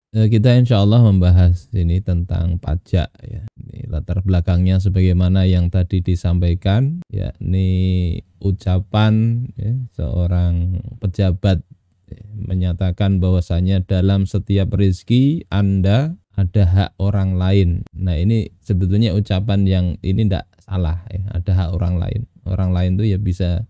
Kita insya Allah membahas ini tentang pajak ya. Ini latar belakangnya sebagaimana yang tadi disampaikan, yakni ucapan ya, seorang pejabat ya, menyatakan bahwasanya dalam setiap rezeki Anda ada hak orang lain. Nah ini sebetulnya ucapan yang ini tidak salah ya, ada hak orang lain. Orang lain itu ya bisa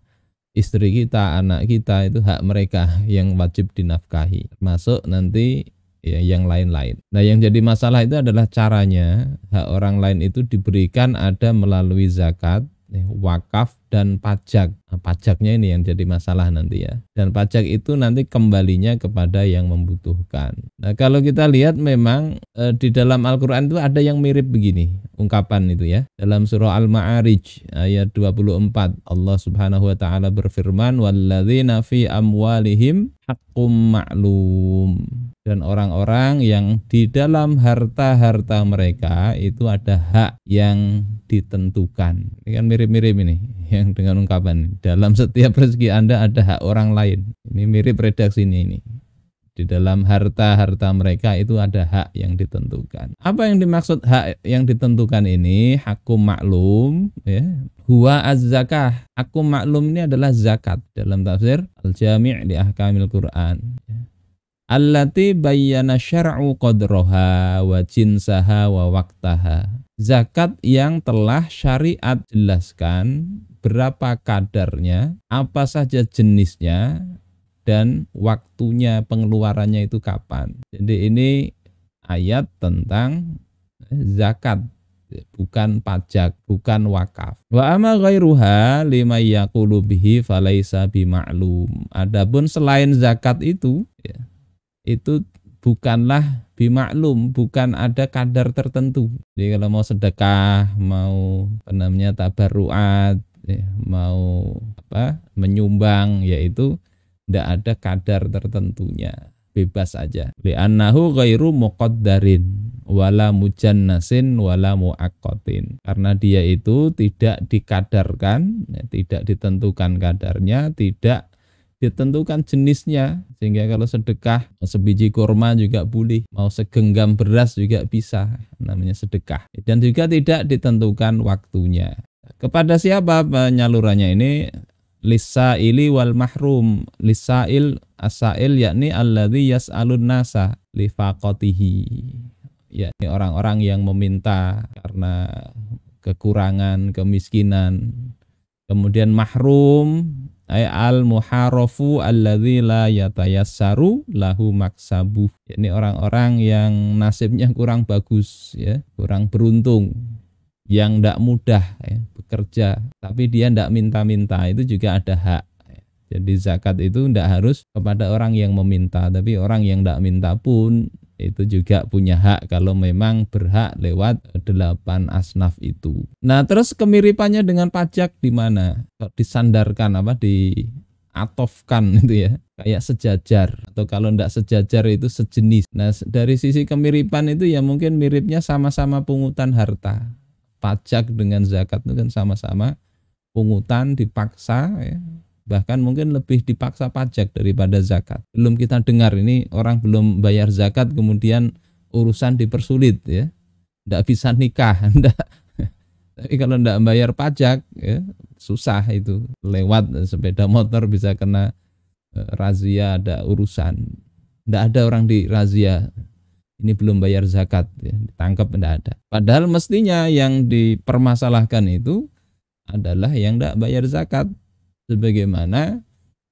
istri kita, anak kita, itu hak mereka yang wajib dinafkahi. Termasuk nanti ya yang lain-lain. Nah, yang jadi masalah itu adalah caranya. Hak orang lain itu diberikan ada melalui zakat, wakaf dan pajak. Nah, pajaknya ini yang jadi masalah nanti ya. Dan pajak itu nanti kembalinya kepada yang membutuhkan. Nah, kalau kita lihat memang di dalam Al-Qur'an itu ada yang mirip begini, ungkapan itu ya. Dalam surah Al-Ma'arij ayat 24, Allah Subhanahu wa taala berfirman, "Walladzina fi amwalihim haqqum ma'lum." Dan orang-orang yang di dalam harta-harta mereka itu ada hak yang ditentukan. Ini kan mirip-mirip ini yang dengan ungkapan dalam setiap rezeki Anda ada hak orang lain. Ini mirip redaksi ini. Di dalam harta-harta mereka itu ada hak yang ditentukan. Apa yang dimaksud hak yang ditentukan ini? Hakum maklum ya. Huwa az-zakah. Hakum maklum ini adalah zakat dalam tafsir Al-Jami' li Ahkamil Qur'an. Allati bayyana syar'u qadraha wa jinsaha wa waqtaha. Zakat yang telah syariat jelaskan berapa kadarnya, apa saja jenisnya, dan waktunya pengeluarannya itu kapan. Jadi ini ayat tentang zakat, bukan pajak, bukan wakaf. Wa amma ghairuha lima yaqulu bihi falaisa bima'lum. Adapun selain zakat itu ya, itu bukanlah bimaklum, bukan ada kadar tertentu. Jadi kalau mau sedekah, mau tabarruat, ya, mau menyumbang, yaitu tidak ada kadar tertentunya, bebas aja. Li'annahu ghairu muqaddarin wala mujannasin wala muaqqatin. Karena dia itu tidak dikadarkan, ya, tidak ditentukan kadarnya, tidak ditentukan jenisnya, sehingga kalau sedekah mau sebiji kurma juga boleh, mau segenggam beras juga bisa, namanya sedekah. Dan juga tidak ditentukan waktunya. Kepada siapa penyalurannya ini? Lisaili wal mahrum. Lisail asail yakni alladzi yas'alun nasa lifaqatihi, yakni orang-orang yang meminta karena kekurangan, kemiskinan. Kemudian mahrum ay al muharafu alladzi la yatayassaru lahu maksabuh. Ini orang-orang yang nasibnya kurang bagus ya, kurang beruntung, yang tidak mudah ya, bekerja, tapi dia tidak minta-minta, itu juga ada hak. Jadi zakat itu tidak harus kepada orang yang meminta, tapi orang yang tidak minta pun itu juga punya hak kalau memang berhak lewat 8 asnaf itu. Nah, terus kemiripannya dengan pajak di mana? Disandarkan diatofkan itu ya, kayak sejajar, atau kalau tidak sejajar itu sejenis. Nah, dari sisi kemiripan itu ya mungkin miripnya sama-sama pungutan harta. Pajak dengan zakat itu kan sama-sama pungutan, dipaksa ya. Bahkan mungkin lebih dipaksa pajak daripada zakat. Belum kita dengar ini orang belum bayar zakat kemudian urusan dipersulit ya. Tidak bisa nikah, enggak. Tapi kalau tidak bayar pajak ya, susah itu. Lewat sepeda motor bisa kena razia, ada urusan. Tidak ada orang di razia ini belum bayar zakat ya, ditangkap tidak ada. Padahal mestinya yang dipermasalahkan itu adalah yang tidak bayar zakat. Sebagaimana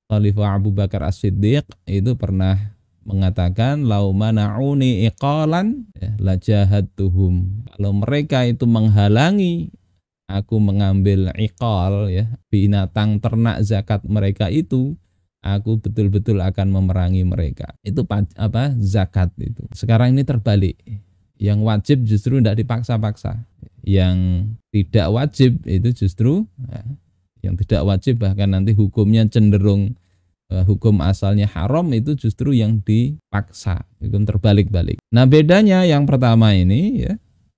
Khalifah Abu Bakar As-Siddiq itu pernah mengatakan lau mana'uni iqalan la jahadtuhum. Kalau mereka itu menghalangi aku mengambil iqal ya, binatang ternak zakat mereka itu, aku betul-betul akan memerangi mereka. Itu zakat itu. Sekarang ini terbalik. Yang wajib justru tidak dipaksa-paksa. Yang tidak wajib itu justru yang tidak wajib, bahkan nanti hukumnya cenderung hukum asalnya haram, itu justru yang dipaksa, hukum terbalik-balik. Nah, bedanya yang pertama ini ya,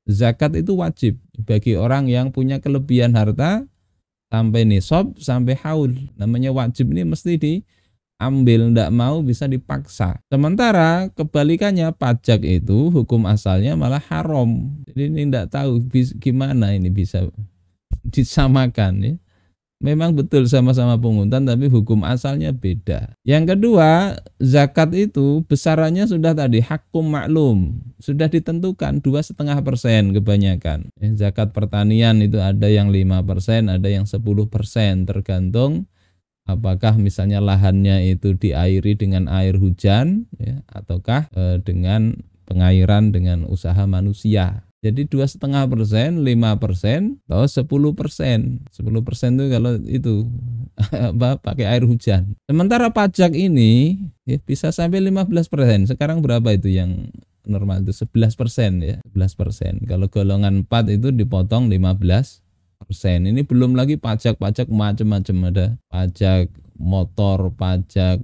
zakat itu wajib bagi orang yang punya kelebihan harta sampai nisab, sampai haul. Namanya wajib ini mesti ambil, ndak mau bisa dipaksa. Sementara kebalikannya pajak itu hukum asalnya malah haram. Jadi ini ndak tahu gimana ini bisa disamakan ya. Memang betul sama-sama pungutan tapi hukum asalnya beda. Yang kedua, zakat itu besarannya sudah tadi hakum maklum, sudah ditentukan 2,5% kebanyakan. Zakat pertanian itu ada yang 5%, ada yang 10%, tergantung apakah misalnya lahannya itu diairi dengan air hujan ya, ataukah dengan pengairan dengan usaha manusia. Jadi 2,5%, 5%, atau 10%. 10% itu kalau itu pakai air hujan. Sementara pajak ini ya, bisa sampai 15%. Sekarang berapa itu yang normal itu 11% ya, 11%. Kalau golongan 4 itu dipotong 15%. Ini belum lagi pajak-pajak macam-macam, ada pajak motor, pajak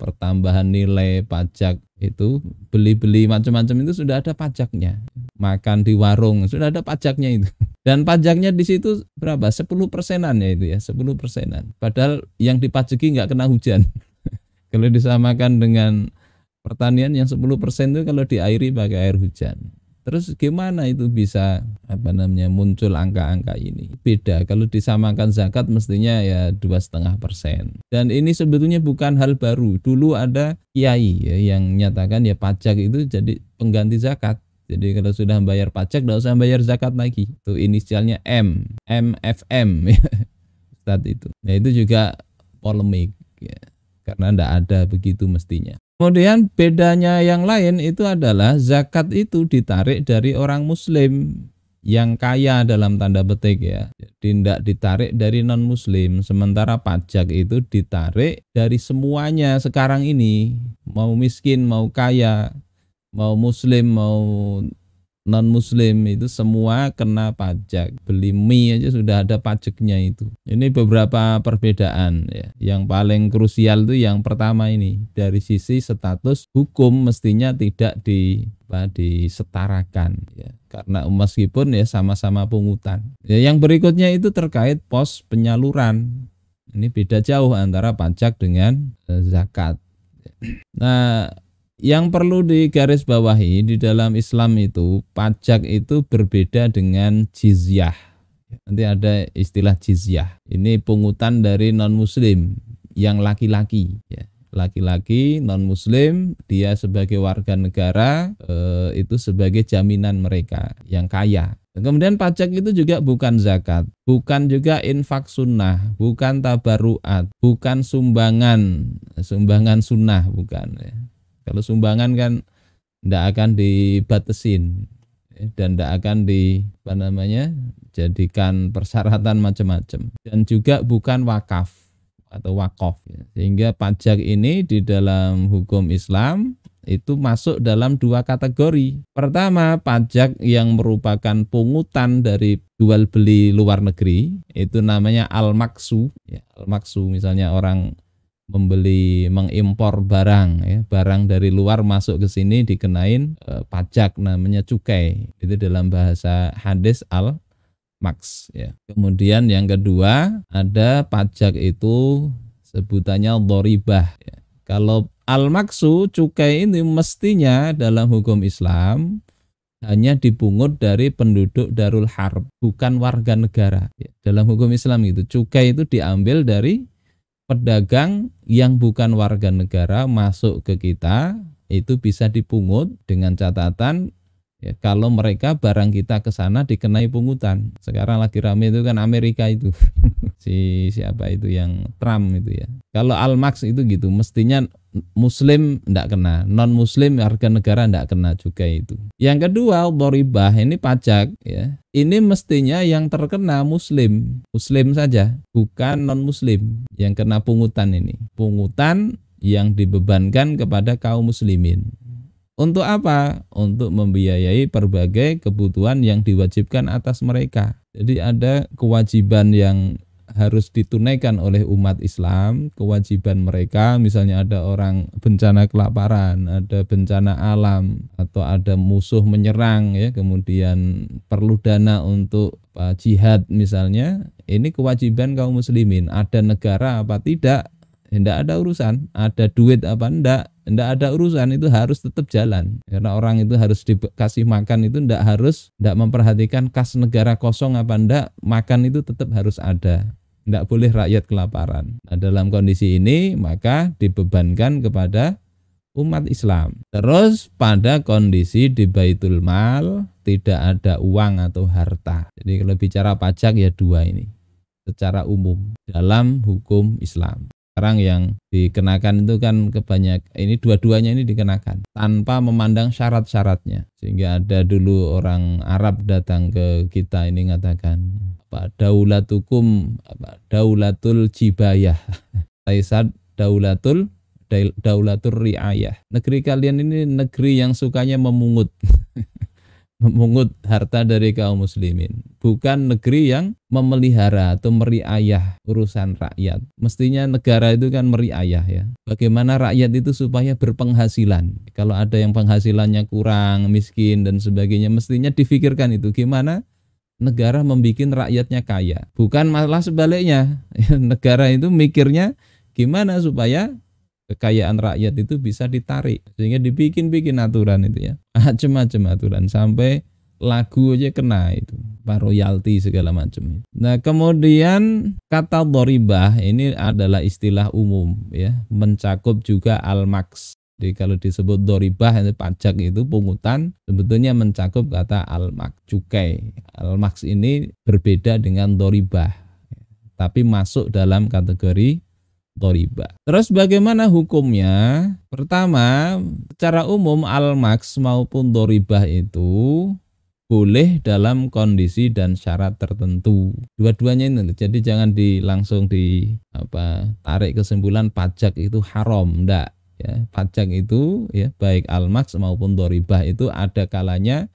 pertambahan nilai, pajak itu beli-beli macam-macam itu sudah ada pajaknya. Makan di warung sudah ada pajaknya itu. Dan pajaknya di situ berapa? 10%-an ya itu ya, 10%-an. Padahal yang dipajaki nggak kena hujan. Kalau disamakan dengan pertanian yang 10% itu kalau diairi pakai air hujan. Terus gimana itu bisa muncul angka-angka ini? Beda kalau disamakan zakat mestinya ya 2,5%. Dan ini sebetulnya bukan hal baru. Dulu ada kiai ya, yang nyatakan ya pajak itu jadi pengganti zakat. Jadi kalau sudah bayar pajak tidak usah bayar zakat lagi. Itu inisialnya M, MFM ya. Ustadz itu. Nah itu juga polemik ya. Karena tidak ada begitu mestinya. Kemudian bedanya yang lain itu adalah zakat itu ditarik dari orang muslim yang kaya dalam tanda petik ya. Jadi tidak ditarik dari non muslim. Sementara pajak itu ditarik dari semuanya sekarang ini. Mau miskin, mau kaya, mau muslim, mau non muslim itu semua kena pajak. Beli mie aja sudah ada pajaknya itu. Ini beberapa perbedaan ya. Yang paling krusial itu yang pertama ini, dari sisi status hukum mestinya tidak disetarakan ya. Karena meskipun ya sama-sama pungutan. Ya, yang berikutnya itu terkait pos penyaluran. Ini beda jauh antara pajak dengan zakat. Nah, yang perlu digarisbawahi di dalam Islam itu pajak itu berbeda dengan jizyah. Nanti ada istilah jizyah. Ini pungutan dari non muslim yang laki-laki ya. Laki-laki non muslim dia sebagai warga negara itu sebagai jaminan mereka yang kaya. Kemudian pajak itu juga bukan zakat, bukan juga infak sunnah, bukan tabaruat, bukan sumbangan sunnah, bukan ya. Kalau sumbangan kan tidak akan dibatasin dan tidak akan jadikan persyaratan macam-macam, dan juga bukan wakaf atau wakof. Sehingga pajak ini di dalam hukum Islam itu masuk dalam dua kategori. Pertama, pajak yang merupakan pungutan dari jual beli luar negeri, itu namanya al-maksu. Ya, al-maksu misalnya orang mengimpor barang ya, barang dari luar masuk ke sini dikenain pajak namanya cukai. Itu dalam bahasa hadis al-maks ya. Kemudian yang kedua ada pajak itu sebutannya dharibah ya. Kalau al-maksu cukai ini mestinya dalam hukum Islam hanya dipungut dari penduduk Darul Harb, bukan warga negara ya. Dalam hukum Islam itu cukai itu diambil dari pedagang yang bukan warga negara masuk ke kita, itu bisa dipungut dengan catatan ya, kalau mereka barang kita ke sana dikenai pungutan. Sekarang lagi rame itu kan Amerika itu. Siapa itu yang Trump itu ya. Kalau Al-Maks itu gitu, mestinya muslim enggak kena, non muslim warga negara enggak kena juga itu. Yang kedua, dharibah ini pajak ya. Ini mestinya yang terkena muslim saja, bukan non muslim yang kena pungutan ini. Pungutan yang dibebankan kepada kaum muslimin. Untuk apa? Untuk membiayai berbagai kebutuhan yang diwajibkan atas mereka. Jadi ada kewajiban yang harus ditunaikan oleh umat Islam, kewajiban mereka, misalnya ada orang bencana kelaparan, ada bencana alam, atau ada musuh menyerang ya, kemudian perlu dana untuk jihad misalnya, ini kewajiban kaum muslimin. Ada negara apa tidak Tidak ada urusan, ada duit apa enggak ada urusan, itu harus tetap jalan. Karena orang itu harus dikasih makan, itu enggak memperhatikan kas negara kosong apa enggak, makan itu tetap harus ada. Enggak boleh rakyat kelaparan. Nah, dalam kondisi ini maka dibebankan kepada umat Islam. Terus pada kondisi di Baitul Mal tidak ada uang atau harta. Jadi kalau bicara pajak ya dua ini secara umum dalam hukum Islam. Sekarang yang dikenakan itu kan ini dua-duanya ini dikenakan tanpa memandang syarat-syaratnya. Sehingga ada dulu orang Arab datang ke kita ini mengatakan daulatul jibayah. Taisad daulatul riayah. Negeri kalian ini negeri yang sukanya memungut. Memungut harta dari kaum muslimin, bukan negeri yang memelihara atau meriayah urusan rakyat. Mestinya negara itu kan meriayah ya. Bagaimana rakyat itu supaya berpenghasilan. Kalau ada yang penghasilannya kurang, miskin dan sebagainya, mestinya difikirkan itu gimana negara membuat rakyatnya kaya. Bukan malah sebaliknya. Negara itu mikirnya gimana supaya kekayaan rakyat itu bisa ditarik, sehingga dibikin aturan itu ya, macam-macam aturan, sampai lagu aja kena itu, royalti segala macam. Nah kemudian kata doribah ini adalah istilah umum ya, mencakup juga al-maks. Jadi kalau disebut doribah itu pajak itu pungutan, sebetulnya mencakup kata al-maks, cukai. Al-maks ini berbeda dengan doribah, tapi masuk dalam kategori doribah. Terus bagaimana hukumnya? Pertama, secara umum al-maks maupun doribah itu boleh dalam kondisi dan syarat tertentu. Dua-duanya ini, jadi jangan langsung tarik kesimpulan pajak itu haram, enggak. Ya, pajak itu ya baik al-maks maupun doribah itu ada kalanya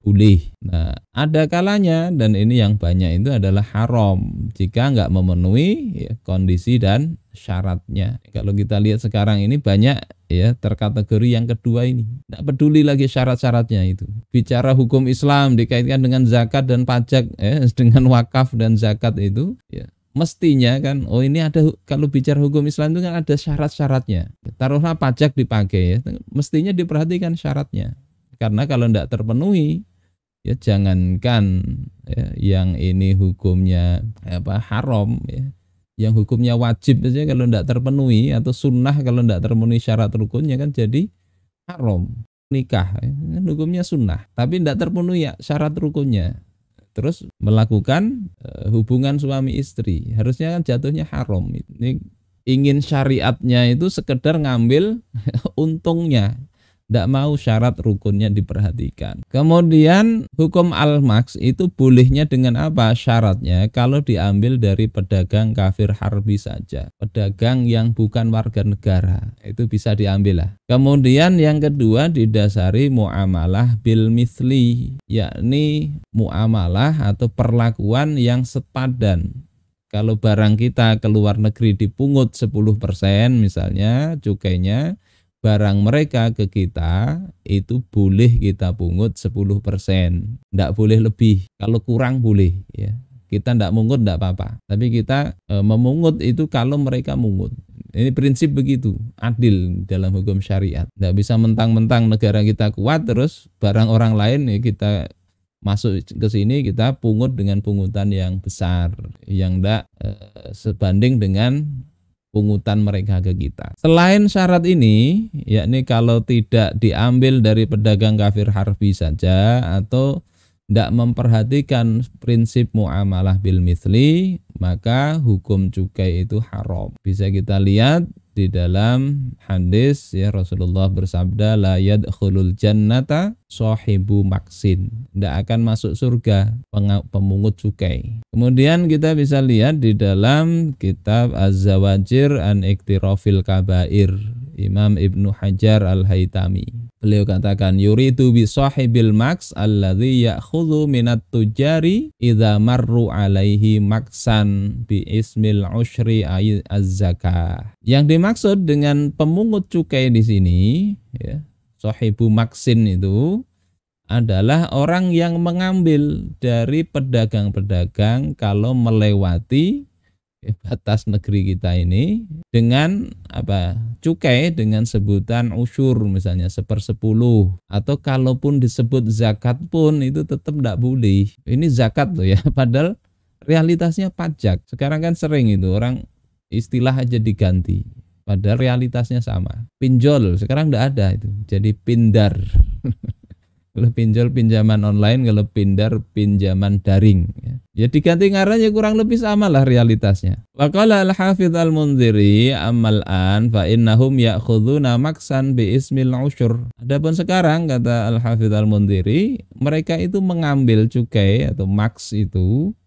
boleh. Nah, ada kalanya dan ini yang banyak itu adalah haram jika enggak memenuhi ya, kondisi dan syaratnya. Kalau kita lihat sekarang ini banyak ya terkategori yang kedua ini. Enggak peduli lagi syarat-syaratnya itu. Bicara hukum Islam dikaitkan dengan zakat dan pajak dengan wakaf dan zakat itu ya mestinya kan ini ada, kalau bicara hukum Islam itu kan ada syarat-syaratnya. Taruhlah pajak dipakai ya, mestinya diperhatikan syaratnya. Karena kalau enggak terpenuhi ya jangankan ya, yang ini hukumnya haram ya, yang hukumnya wajib saja kalau tidak terpenuhi, atau sunnah kalau tidak terpenuhi syarat rukunnya kan jadi haram. Nikah ya, hukumnya sunnah tapi tidak terpenuhi ya syarat rukunnya, terus melakukan hubungan suami istri, harusnya kan jatuhnya haram. Ini ingin syariatnya itu sekedar ngambil untungnya, tidak mau syarat rukunnya diperhatikan. Kemudian hukum al-maks itu bolehnya dengan apa? Syaratnya kalau diambil dari pedagang kafir harbi saja, pedagang yang bukan warga negara, itu bisa diambil lah. Kemudian yang kedua didasari muamalah bil mithli, yakni muamalah atau perlakuan yang sepadan. Kalau barang kita ke luar negeri dipungut 10% misalnya cukainya, barang mereka ke kita itu boleh kita pungut 10%, tidak boleh lebih. Kalau kurang boleh ya, kita tidak mungut tidak apa-apa, tapi kita memungut itu kalau mereka mungut. Ini prinsip begitu, adil dalam hukum syariat. Tidak bisa mentang-mentang negara kita kuat terus barang orang lain ya kita masuk ke sini kita pungut dengan pungutan yang besar, yang tidak sebanding dengan pungutan mereka ke kita. Selain syarat ini, yakni kalau tidak diambil dari pedagang kafir harbi saja atau tidak memperhatikan prinsip muamalah bil mithli, maka hukum cukai itu haram. Bisa kita lihat di dalam hadis ya, Rasulullah bersabda la yadkhulul jannata sahibu maksin, tidak akan masuk surga pemungut cukai. Kemudian kita bisa lihat di dalam kitab Az-Zawajir an Iktirafil Kabair, Imam Ibnu Hajar Al-Haytami. Beliau katakan yuridu bi sahibil maks alladzi ya'khudhu minat tujari idza marru alaihi maksan bi ismil usyri az-zakah. Yang dimaksud dengan pemungut cukai di sini ya, sahibu maksin itu adalah orang yang mengambil dari pedagang-pedagang kalau melewati batas negeri kita ini dengan apa, cukai dengan sebutan usyur misalnya 1/10, atau kalaupun disebut zakat pun itu tetap tidak boleh. Ini zakat loh ya, padahal realitasnya pajak. Sekarang kan sering itu orang istilah aja diganti, padahal realitasnya sama. Pinjol sekarang tidak ada itu, jadi pindar. Kalau pinjol pinjaman online, kalau pindar pinjaman daring. Ya diganti ngarannya kurang lebih sama lah realitasnya. Wa qala al-Hafidz al-Mundhiri ammal an fa innahum ya'khuduna maksan bi ismil usyur. Adapun sekarang kata al-Hafidz al-Mundhiri, mereka itu mengambil cukai atau maks itu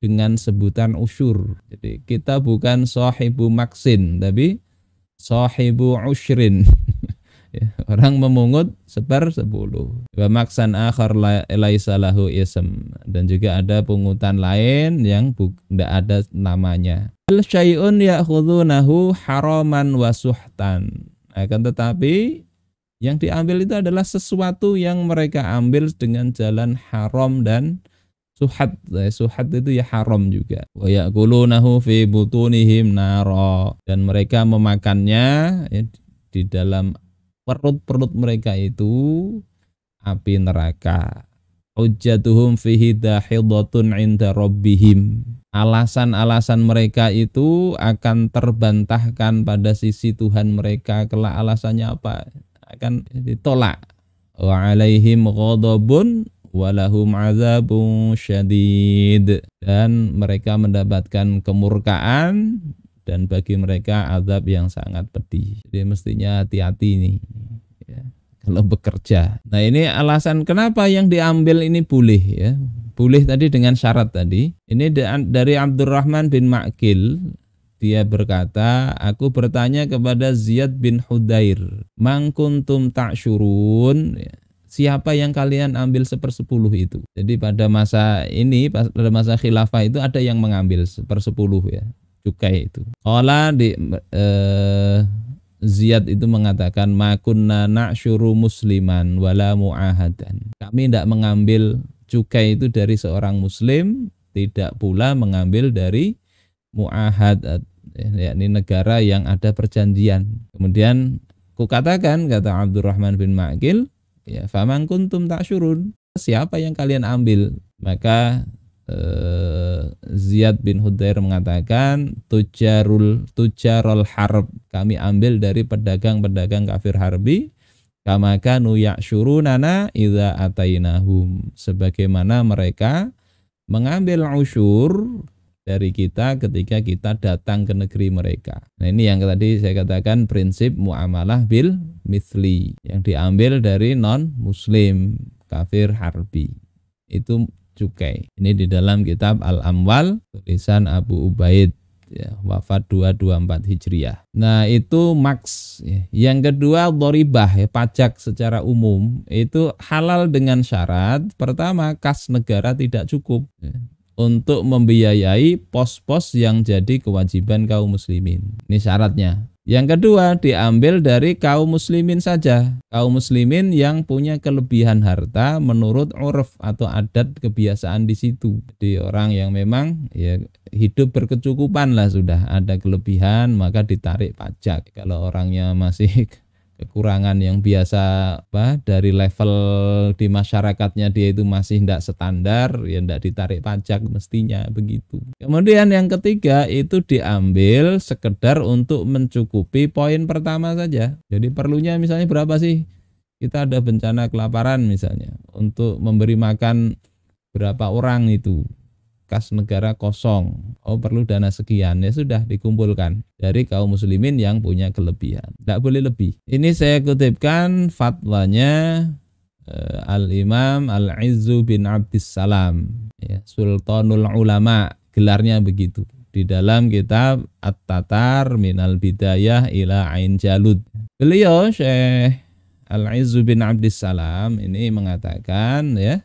dengan sebutan usyur. Jadi kita bukan sahibu maksin tapi sahibu usyrin. Ya, orang memungut 1/10. Wa maksan akhar laisa lahu ism, dan juga ada pungutan lain yang tidak ada namanya. Al syai'un ya'khudhunahu haraman wa suhtan. Akan tetapi yang diambil itu adalah sesuatu yang mereka ambil dengan jalan haram dan suhat. Suhat itu ya haram juga. Wa ya'kulunahu fi butunihim nara, dan mereka memakannya ya, di dalam perut-perut mereka itu api neraka. Hujjatuhum fihi dahidatun inda rabbihim. Alasan-alasan mereka itu akan terbantahkan pada sisi Tuhan mereka. Kelak alasannya apa? Akan ditolak. Wa alaihim ghadabun walahum azabun syadid, dan mereka mendapatkan kemurkaan dan bagi mereka azab yang sangat pedih. Jadi mestinya hati-hati nih ya, kalau bekerja. Nah ini alasan kenapa yang diambil ini boleh ya. Boleh tadi dengan syarat tadi. Ini dari Abdurrahman bin Ma'qil. Dia berkata, aku bertanya kepada Ziyad bin Hudair, man kuntum ta'syurun, siapa yang kalian ambil 1/10 itu. Jadi pada masa ini, pada masa khilafah itu ada yang mengambil 1/10 ya, cukai itu. Qala Ziyad itu mengatakan, ma kunna na'syuru musliman wala mu'ahadan. Kami tidak mengambil cukai itu dari seorang muslim, tidak pula mengambil dari mu'ahad, yakni negara yang ada perjanjian. Kemudian kukatakan, kata Abdurrahman bin Ma'qil, ya faman kuntum ta'syurun, siapa yang kalian ambil? Maka Ziyad bin Hudair mengatakan, tujarul harb, kami ambil dari pedagang-pedagang kafir harbi, kama kanu ya'syurunana idza atainahum, sebagaimana mereka mengambil usyur dari kita ketika kita datang ke negeri mereka. Nah ini yang tadi saya katakan prinsip muamalah bil mithli, yang diambil dari non muslim kafir harbi itu cukai. Ini di dalam kitab Al-Amwal tulisan Abu Ubaid ya, wafat 224 Hijriah. Nah itu maks ya. Yang kedua dharibah ya, pajak secara umum itu halal dengan syarat pertama kas negara tidak cukup ya, untuk membiayai pos-pos yang jadi kewajiban kaum muslimin. Ini syaratnya. Yang kedua diambil dari kaum muslimin saja. Kaum muslimin yang punya kelebihan harta menurut urf atau adat kebiasaan di situ. Jadi orang yang memang ya hidup berkecukupan lah, sudah ada kelebihan maka ditarik pajak. Kalau orangnya masih kekurangan yang biasa dari level di masyarakatnya dia itu masih tidak standar, ya tidak ditarik pajak mestinya begitu. Kemudian yang ketiga itu diambil sekedar untuk mencukupi poin pertama saja. Jadi perlunya misalnya berapa sih? Kita ada bencana kelaparan misalnya, untuk memberi makan berapa orang itu. Kas negara kosong, perlu dana sekian, ya sudah dikumpulkan dari kaum muslimin yang punya kelebihan, tidak boleh lebih. Ini saya kutipkan fatwanya Al-Imam Al-Izzu bin Abdissalam ya, Sultanul Ulama, gelarnya begitu, di dalam kitab At-Tatar Minal Bidayah ila Ain Jalud. Beliau Syekh Al-Izzu bin Abdissalam ini mengatakan ya,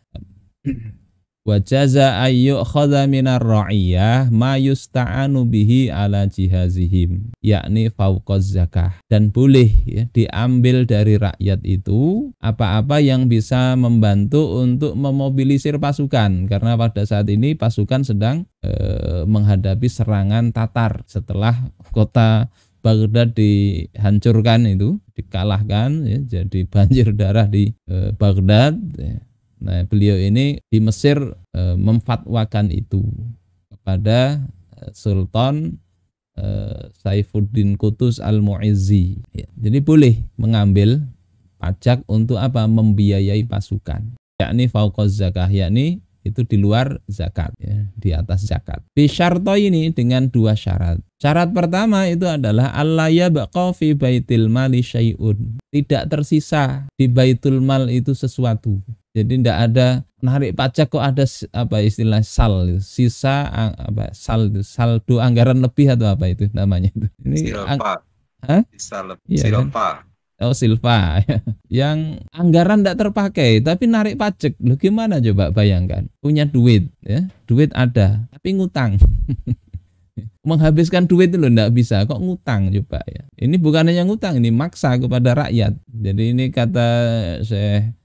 Wa jaza ayyukhadha minar ra'iyah ma yusta'anu bihi ala jihazihim, yakni fauqaz zakah. Dan boleh ya, diambil dari rakyat itu apa-apa yang bisa membantu untuk memobilisir pasukan, karena pada saat ini pasukan sedang menghadapi serangan Tatar setelah kota Baghdad dihancurkan, itu dikalahkan ya, jadi banjir darah di Baghdad ya. Nah, beliau ini di Mesir memfatwakan itu kepada Sultan Saifuddin Qutuz Al-Mu'izzi ya. Jadi boleh mengambil pajak untuk apa? Membiayai pasukan, yakni fauqaz zakah, yakni itu di luar zakat ya, di atas zakat. Bisyarto ini dengan dua syarat. Syarat pertama itu adalah alla yabqa fi baitil mali syai'un. Tidak tersisa di baitul mal itu sesuatu. Jadi tidak ada narik pajak kok ada apa istilah sal, sisa apa saldo anggaran lebih atau apa itu namanya itu. Ini silpa. Iya, silpa. Kan? Oh, silpa. Yang anggaran tidak terpakai tapi narik pajak. Loh gimana coba bayangkan? Punya duit ya, duit ada tapi ngutang. Menghabiskan duit itu loh tidak bisa, kok ngutang coba ya. Ini bukan hanya ngutang, ini maksa kepada rakyat. Jadi ini kata Syekh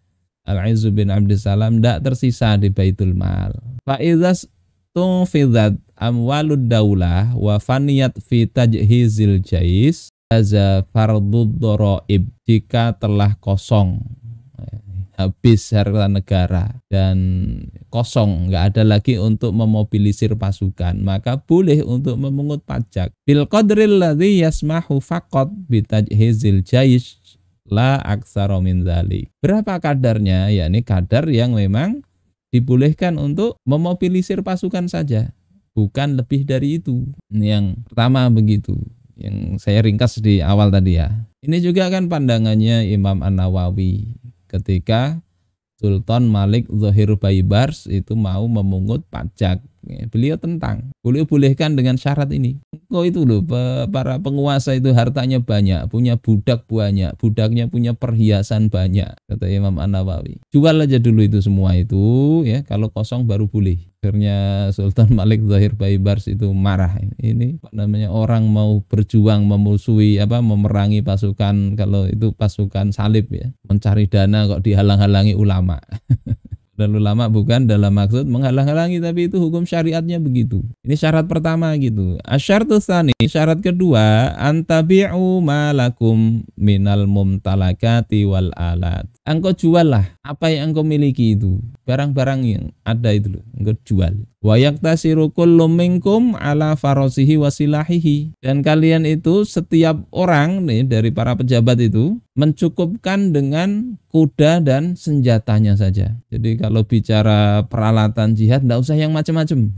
Al-Izzu bin Abdissalam tidak tersisa di Baitul Mal. Fa idzas tunfidat amwalud daulah wa faniyat fi tajhizil jais aza fardud dharaib, jika telah kosong habis harta negara dan kosong nggak ada lagi untuk memobilisir pasukan, maka boleh untuk memungut pajak bil qadril ladzi yasmahu faqat bi tajhizil jais la aksara min dzalik. Berapa kadarnya? Yakni kadar yang memang dibolehkan untuk memobilisir pasukan saja, bukan lebih dari itu. Ini yang pertama begitu, yang saya ringkas di awal tadi ya. Ini juga kan pandangannya Imam An-Nawawi ketika Sultan Malik Zohir Baibars itu mau memungut pajak. Beliau tentang, boleh-bolehkan dengan syarat ini. Kok itu loh, para penguasa itu hartanya banyak, punya budak banyak, budaknya punya perhiasan banyak, kata Imam An-Nawawi. Jual aja dulu itu semua itu ya, kalau kosong baru boleh. Akhirnya Sultan Malik Zohir Baibars itu marah. Ini apa namanya, orang mau berjuang memusuhi memerangi pasukan, kalau itu pasukan salib ya, mencari dana kok dihalang-halangi ulama. Dan ulama bukan dalam maksud menghalang-halangi, tapi itu hukum syariatnya begitu. Ini syarat pertama gitu. Asyartu tsani, syarat kedua, antabi'u malakum minal mumtalakati wal alat. Engkau jual lah apa yang engkau miliki itu, barang-barang yang ada itu loh, engkau jual. Wa yaktasiru kullu minkum ala farasihi wa silahihi. Dan kalian itu setiap orang nih dari para pejabat itu mencukupkan dengan kuda dan senjatanya saja. Jadi kalau bicara peralatan jihad enggak usah yang macam-macam.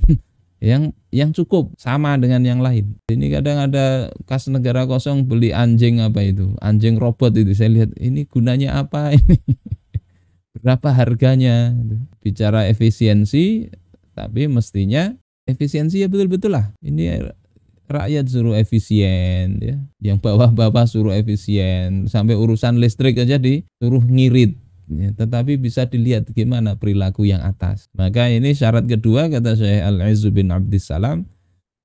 yang cukup sama dengan yang lain. Ini kadang ada kas negara kosong beli anjing apa itu, anjing robot itu, saya lihat ini gunanya apa ini, berapa harganya. Bicara efisiensi, tapi mestinya efisiensi ya betul-betul lah. Ini rakyat suruh efisien ya, yang bawah-bawah suruh efisien, sampai urusan listrik aja disuruh ngirit. Ya, tetapi bisa dilihat gimana perilaku yang atas. Maka ini syarat kedua kata Syekh Al-Izzu bin Abdissalam,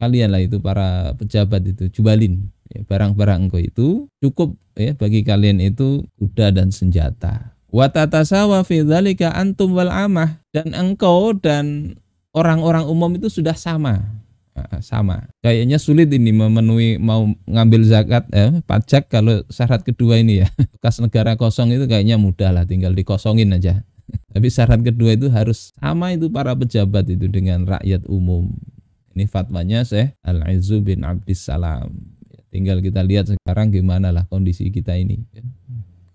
kalianlah itu para pejabat itu jualin ya, barang-barang engkau itu cukup ya, bagi kalian itu kuda dan senjata. Wa tatasawa fi dzalika antum wal amah, dan engkau dan orang-orang umum itu sudah sama. Kayaknya sulit ini memenuhi, mau ngambil zakat pajak kalau syarat kedua ini ya. Kas negara kosong itu kayaknya mudah lah, tinggal dikosongin aja. Tapi syarat kedua itu harus sama itu para pejabat itu dengan rakyat umum. Ini fatwanya Syekh Al-Izzu bin Abdissalam. Tinggal kita lihat sekarang gimana lah kondisi kita ini.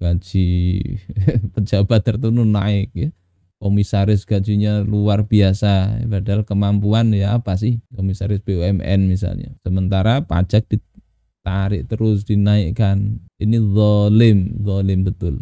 Gaji pejabat tertentu naik ya. Komisaris gajinya luar biasa, padahal kemampuan ya apa sih, komisaris BUMN misalnya. Sementara pajak ditarik terus, dinaikkan. Ini zalim betul.